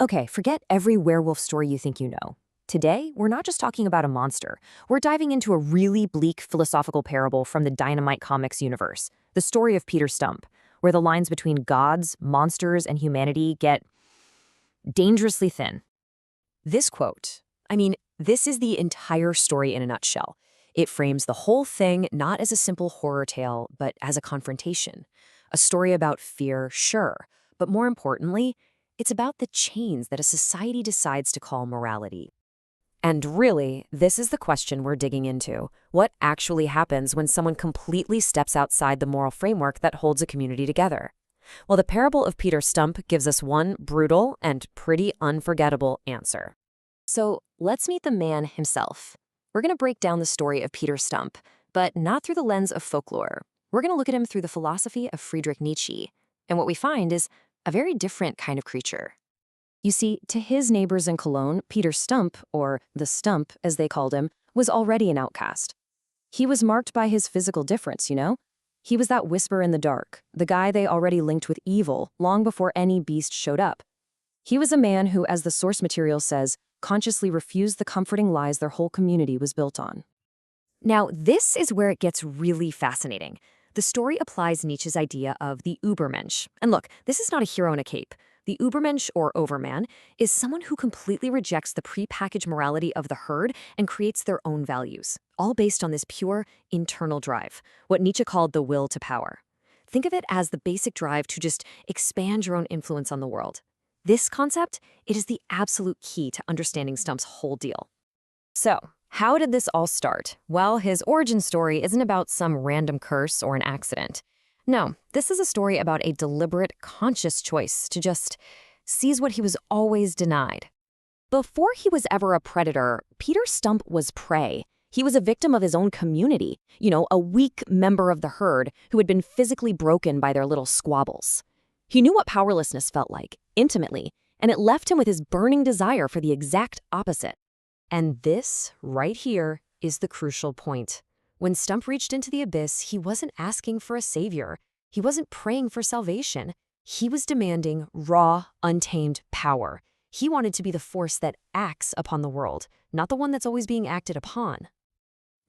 Okay, forget every werewolf story you think you know. Today, we're not just talking about a monster. We're diving into a really bleak philosophical parable from the Dynamite Comics universe, the story of Peter Stump, where the lines between gods, monsters, and humanity get dangerously thin. This quote, this is the entire story in a nutshell. It frames the whole thing not as a simple horror tale, but as a confrontation. A story about fear, sure, but more importantly, it's about the chains that a society decides to call morality. And really, this is the question we're digging into. What actually happens when someone completely steps outside the moral framework that holds a community together? Well, the parable of Peter Stump gives us one brutal and pretty unforgettable answer. So let's meet the man himself. We're going to break down the story of Peter Stump, but not through the lens of folklore. We're going to look at him through the philosophy of Friedrich Nietzsche. And what we find is a very different kind of creature. You see, to his neighbors in Cologne, Peter Stump, or the Stump as they called him, was already an outcast. He was marked by his physical difference, you know? He was that whisper in the dark, the guy they already linked with evil long before any beast showed up. He was a man who, as the source material says, consciously refused the comforting lies their whole community was built on. Now, this is where it gets really fascinating. The story applies Nietzsche's idea of the Übermensch. And look, this is not a hero in a cape. The Übermensch, or Overman, is someone who completely rejects the prepackaged morality of the herd and creates their own values, all based on this pure internal drive, what Nietzsche called the will to power. Think of it as the basic drive to just expand your own influence on the world. This concept, it is the absolute key to understanding Stump's whole deal. So, how did this all start? Well, his origin story isn't about some random curse or an accident. No, this is a story about a deliberate, conscious choice to just seize what he was always denied. Before he was ever a predator, Peter Stump was prey. He was a victim of his own community, a weak member of the herd who had been physically broken by their little squabbles. He knew what powerlessness felt like, intimately, and it left him with his burning desire for the exact opposite. And this, right here, is the crucial point. When Stump reached into the abyss, he wasn't asking for a savior. He wasn't praying for salvation. He was demanding raw, untamed power. He wanted to be the force that acts upon the world, not the one that's always being acted upon.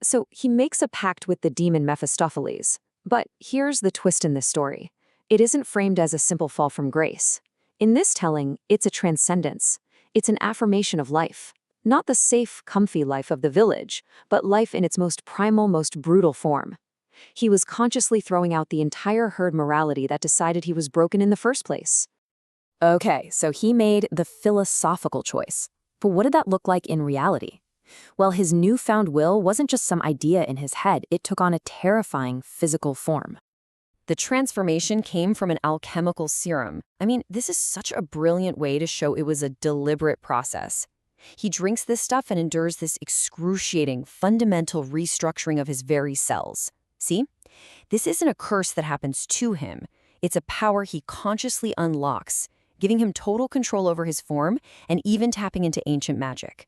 So he makes a pact with the demon Mephistopheles. But here's the twist in this story. It isn't framed as a simple fall from grace. In this telling, it's a transcendence. It's an affirmation of life. Not the safe, comfy life of the village, but life in its most primal, most brutal form. He was consciously throwing out the entire herd morality that decided he was broken in the first place. Okay, so he made the philosophical choice. But what did that look like in reality? Well, his newfound will wasn't just some idea in his head, it took on a terrifying physical form. The transformation came from an alchemical serum. This is such a brilliant way to show it was a deliberate process. He drinks this stuff and endures this excruciating, fundamental restructuring of his very cells. See? This isn't a curse that happens to him. It's a power he consciously unlocks, giving him total control over his form and even tapping into ancient magic.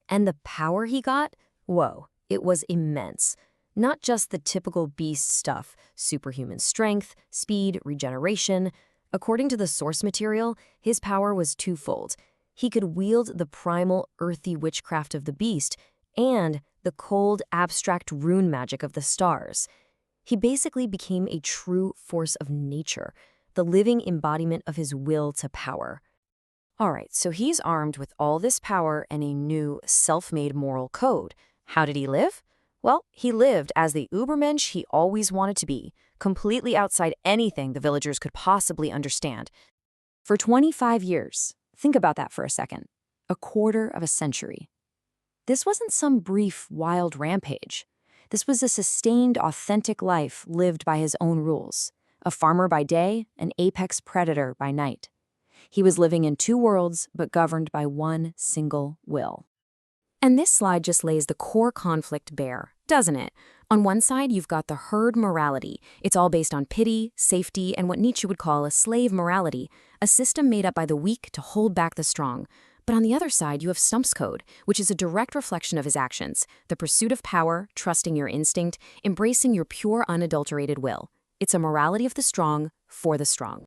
And the power he got? Whoa, it was immense. Not just the typical beast stuff, superhuman strength, speed, regeneration. According to the source material, his power was twofold. He could wield the primal, earthy witchcraft of the beast and the cold, abstract rune magic of the stars. He basically became a true force of nature, the living embodiment of his will to power. All right, so he's armed with all this power and a new, self-made moral code. How did he live? Well, he lived as the Übermensch he always wanted to be, completely outside anything the villagers could possibly understand. For 25 years. Think about that for a second. A quarter of a century. This wasn't some brief, wild rampage. This was a sustained, authentic life lived by his own rules. A farmer by day, an apex predator by night. He was living in two worlds, but governed by one single will. And this slide just lays the core conflict bare, doesn't it? On one side, you've got the herd morality. It's all based on pity, safety, and what Nietzsche would call a slave morality, a system made up by the weak to hold back the strong. But on the other side, you have Stump's code, which is a direct reflection of his actions, the pursuit of power, trusting your instinct, embracing your pure, unadulterated will. It's a morality of the strong for the strong.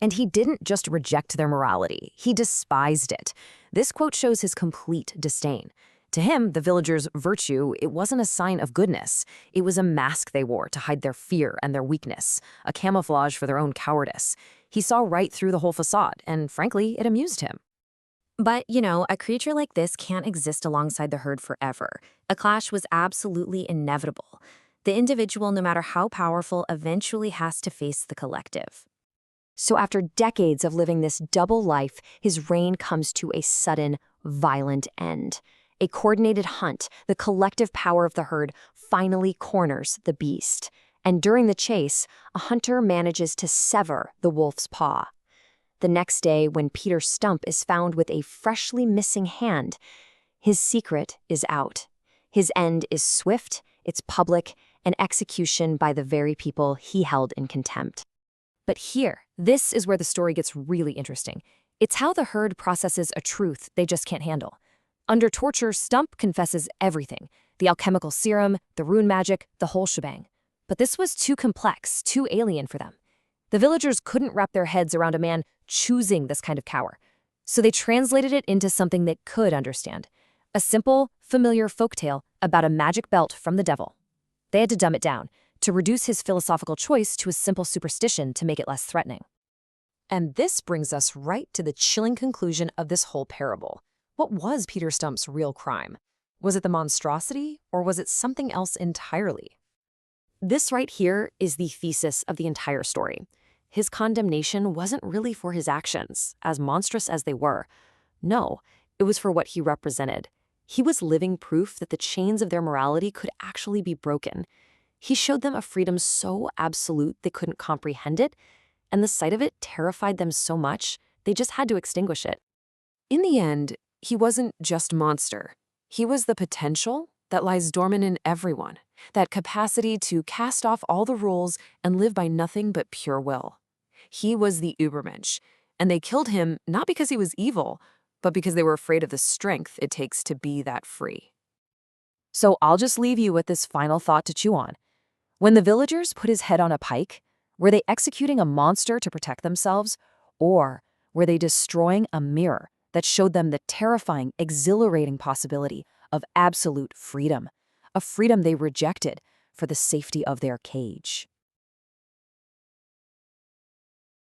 And he didn't just reject their morality, he despised it. This quote shows his complete disdain. To him, the villagers' virtue, it wasn't a sign of goodness. It was a mask they wore to hide their fear and their weakness, a camouflage for their own cowardice. He saw right through the whole facade, and frankly, it amused him. But, a creature like this can't exist alongside the herd forever. A clash was absolutely inevitable. The individual, no matter how powerful, eventually has to face the collective. So after decades of living this double life, his reign comes to a sudden, violent end. A coordinated hunt, the collective power of the herd, finally corners the beast. And during the chase, a hunter manages to sever the wolf's paw. The next day, when Peter Stump is found with a freshly missing hand, his secret is out. His end is swift, it's public, and execution by the very people he held in contempt. But here, this is where the story gets really interesting. It's how the herd processes a truth they just can't handle. Under torture, Stump confesses everything: the alchemical serum, the rune magic, the whole shebang. But this was too complex, too alien for them. The villagers couldn't wrap their heads around a man choosing this kind of cower. So they translated it into something they could understand. A simple, familiar folktale about a magic belt from the devil. They had to dumb it down, to reduce his philosophical choice to a simple superstition to make it less threatening. And this brings us right to the chilling conclusion of this whole parable. What was Peter Stump's real crime? Was it the monstrosity, or was it something else entirely? This right here is the thesis of the entire story. His condemnation wasn't really for his actions, as monstrous as they were. No, it was for what he represented. He was living proof that the chains of their morality could actually be broken. He showed them a freedom so absolute they couldn't comprehend it, and the sight of it terrified them so much they just had to extinguish it. In the end, he wasn't just monster. He was the potential that lies dormant in everyone, that capacity to cast off all the rules and live by nothing but pure will. He was the Übermensch, and they killed him not because he was evil, but because they were afraid of the strength it takes to be that free. So I'll just leave you with this final thought to chew on. When the villagers put his head on a pike, were they executing a monster to protect themselves, or were they destroying a mirror that showed them the terrifying, exhilarating possibility of absolute freedom, a freedom they rejected for the safety of their cage?